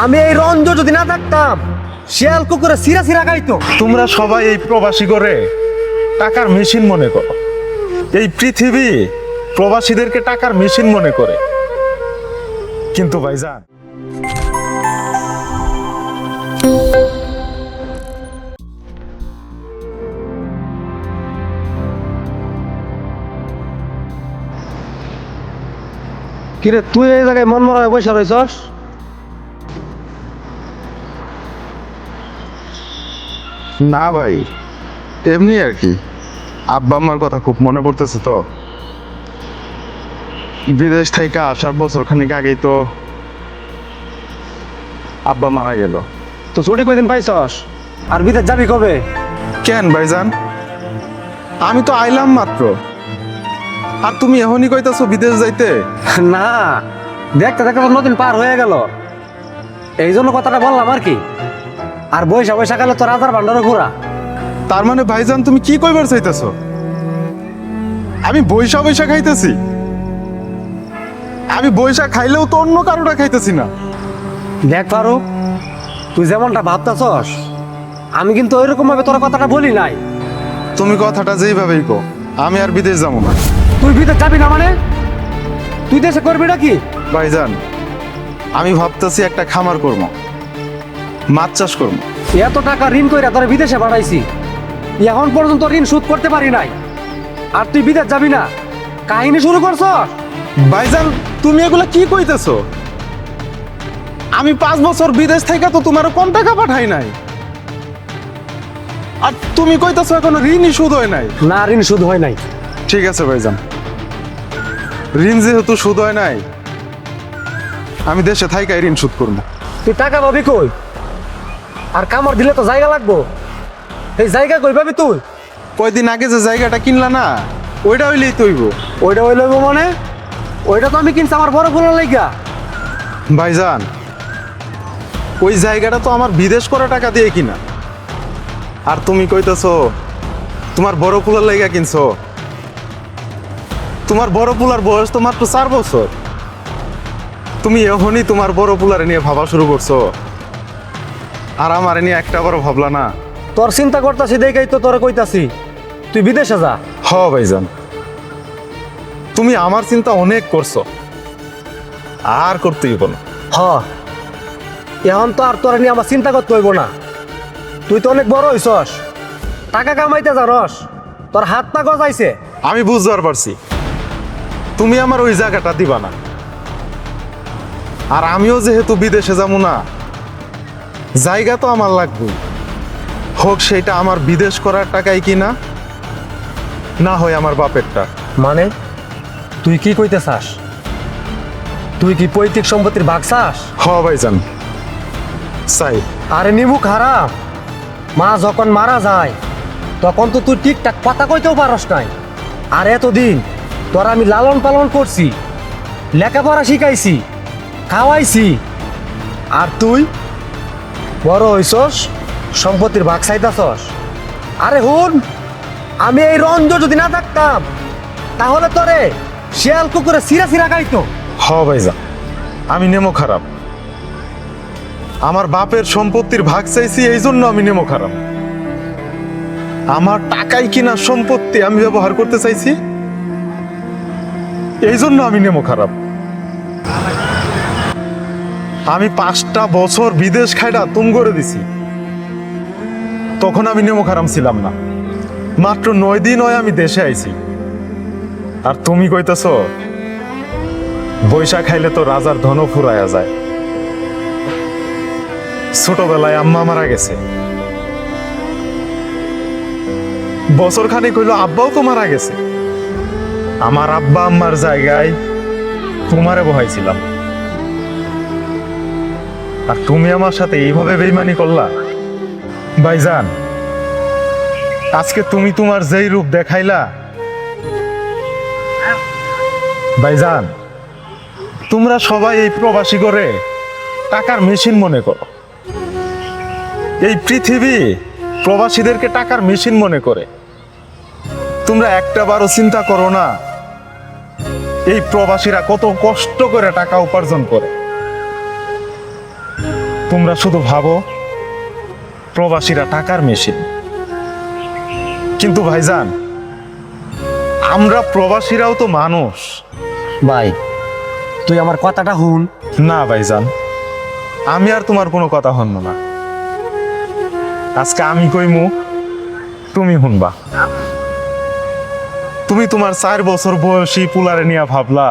আমি এই রঞ্জ যদি না থাকতাম শিয়াল কুকুরে সিরা সিরা খাইতো। তোমরা সবাই এই প্রবাসী করে টাকার মেশিন মনে করো। এই পৃথিবী প্রবাসীদেরকে টাকার মেশিন মনে করে, কিন্তু ভাইজান কিরে তুই এই জায়গায় মন মরা বসে রয়েছস? না ভাই, এমনি আর কি। আব্বা আমার কথা খুব মনে পড়তেছে তো। বিদেশ থেকে আসার বছর খানিক আগেই তো আব্বা মারা গেল। তো ছুটি কয়দিন পাইছস? আর বিদেশ যাবি কবে? কেন ভাইজান, আমি তো আইলাম মাত্র, আর তুমি এখনই কইতাছো বিদেশ যাইতে? না, দেখতে দেখতে তো নতুন পার হয়ে গেল, এই জন্য কথাটা বললাম আর কি। আর বৈশা বৈশা গেলে তো রাজার ভান্ডারে ঘোরা। তার মানে ভাইজান তুমি কি কইবার চাইতেছো? আমি বৈশা বৈশা খাইতেছি? আমি বৈশা খাইলেও তো অন্য কারোটা খাইতেছি না। দেখ ফারুক, তুই যেমনটা ভাবতাছস আমি কিন্তু ওইরকম ভাবে তোর কথাটা বলি নাই। তুমি কথাটা যেইভাবেই কো, আমি আর বিদেশ যাবো না। তুই বিদেশ যাবি না মানে? তুই দেশে করবি নাকি? ভাইজান, আমি ভাবতেছি একটা খামার করব, মাছ চাষ করব। এত টাকা ঋণ কইরা তোর বিদেশে পাঠাইছি, এখন পর্যন্ত ঋণ শোধ করতে পারি নাই, আর তুই বিদেশ যাবি না? কাহিনী শুরু করছস? ভাইজান, তুমি এগুলা কি কইতেছো? আমি 5 বছর বিদেশ থেকে তো তোমার কম টাকা পাঠাই নাই, আর তুমি কইতেছো এখনো ঋণই শোধ হয় নাই। না, ঋণ শোধ হয় নাই। ঠিক আছে ভাইজান, ঋণ যেহেতু শোধ হয় নাই, আমি দেশে থাইকাই ঋণ শোধ করবো। তুই টাকা পাবি কই? আর কামড় দিলে তো জায়গা লাগবো, এই জায়গা কই পাবি তুই? কয়দিন আগে যে জায়গাটা কিনলা না, ওইটা হইলেই তৈব। ওইটা হইল মানে? ওইটা তো আমি কিনছি আমার বড় ফুলের লাইগা। ভাইজান, ওই জায়গাটা তো আমার বিদেশ করা টাকা দিয়ে কিনা, আর তুমি কইতেছো তোমার বড় পুলার লাইগা কিনছো। তোমার বড় পুলার বয়স তো মাত্র 4 বছর, তুমি এখনই তোমার বড় পুলারে নিয়ে ভাবা শুরু করছো, আর আমারে নিয়ে একটা বড় ভাবলা না। তোর চিন্তা করতাছি দেখাই তো তোরা কইতাছি তুই বিদেশে যা। হ ভাইজান, তুমি আমার চিন্তা অনেক করছো, আর করতেই বলো। হ, এখন তো আর তোরা নিয়ে আমার চিন্তা করতে হইব না। তুই তো অনেক বড় হইছস, টাকা কামাইতে জানস, তোর হাত পা গজাইছে। আমি বুঝতে পারছি তুমি আমার ওই জায়গাটা দিবা না, আর আমিও যেহেতু বিদেশে যাবো না, জায়গা তো আমার লাগবে, হোক সেটা আমার বিদেশ করার টাকাই কিনা, না হয় আমার বাপেরটা। মানে তুই কি কইতে চাস? তুই কি পৈতৃক সম্পত্তির ভাগ চাস? হ ভাইজান, চাই। আরে নিমুখ হারাম, মা যখন মারা যায় তখন তো তুই ঠিকঠাক কথা কইতেও পারস নাই। আর এতদিন তোর আমি লালন পালন করছি, লেখাপড়া শিখাইছি, খাওয়াইছি, আর তুই বড় হইছস সম্পত্তির ভাগ চাইতাছস? আরে হুন, আমি এই রঞ্জ যদি না থাকতাম তাহলে তোরে শিয়াল কুকুরে সিরা সিরা খাইতো। হ ভাইজান, আমি নেমো খারাপ, আমার বাপের সম্পত্তির ভাগ চাইছি, এই জন্য আমি নেমো খারাপ। আমার টাকাই কিনা সম্পত্তি আমি ব্যবহার করতে চাইছি, এই জন্য আমি নেমো খারাপ। আমি 5টা বছর বিদেশ খাইডা তুম করে দিছি, তখন আমি নেমো খারাপ ছিলাম না। মাত্র 9 দিন হয় আমি দেশে আইছি, আর তুমি কইতেছ বৈশাখ খাইলে তো রাজার ধনও ফুরাইয়া যায়। ছোটবেলায় আম্মা মারা গেছে, বছর খানিক হইলো আব্বাও তো মারা গেছে। আমার আব্বা আম্মার জায়গায় তোমারে বহাইছিলাম, আর তুমি আমার সাথে এইভাবে বেইমানি করলা। ভাইজান, আজকে তুমি তোমার যেই রূপ দেখাইলা, ভাইজান তোমরা সবাই এই প্রবাসী করে টাকার মেশিন মনে করো। এই পৃথিবী প্রবাসীদেরকে টাকার মেশিন মনে করে। তোমরা একটা বারও চিন্তা করো না এই প্রবাসীরা কত কষ্ট করে টাকা উপার্জন করে। তোমরা শুধু ভাবো প্রবাসীরা টাকার মেশিন, কিন্তু ভাইজান আমরা প্রবাসীরাও তো মানুষ। ভাই তুই আমার কথাটা হুন। না ভাইজান, আমি আর তোমার কোনো কথা হন না। আজকে আমি কইমু, তুমি শুনবা। তুমি তোমার 4 বছর বয়সী পুলারে নিয়ে ভাবলা,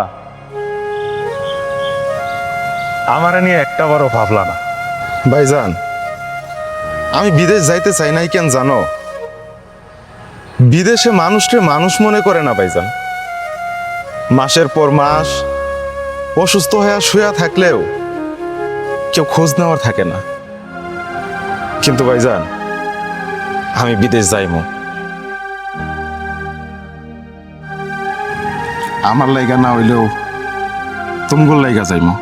আমারে নিয়ে একটা বড় ভাবলা না। ভাইজান আমি বিদেশ যাইতে চাই নাই কেন জানো? বিদেশে মানুষকে মানুষ মনে করে না ভাইজান। মাসের পর মাস অসুস্থ হয়ে শুয়া থাকলেও কেউ খোঁজ নেওয়ার থাকে না। কিন্তু ভাইজান আমি বিদেশ যাইমু, আমার লাইগা না হইলেও তুমগুর লাইগা যাইমু।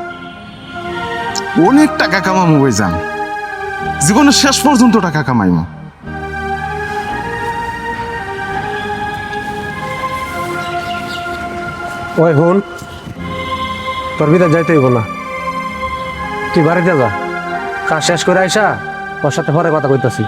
অনেক টাকা কামামু ভাইজান, জীবনের শেষ পর্যন্ত টাকা কামাইমু। ওই হুন, তোর বিদেশ যাইতে হইব না, তুই বাড়িতে যা, কাজ শেষ করে আইসা ওর সাথে পরে কথা কইতাছি।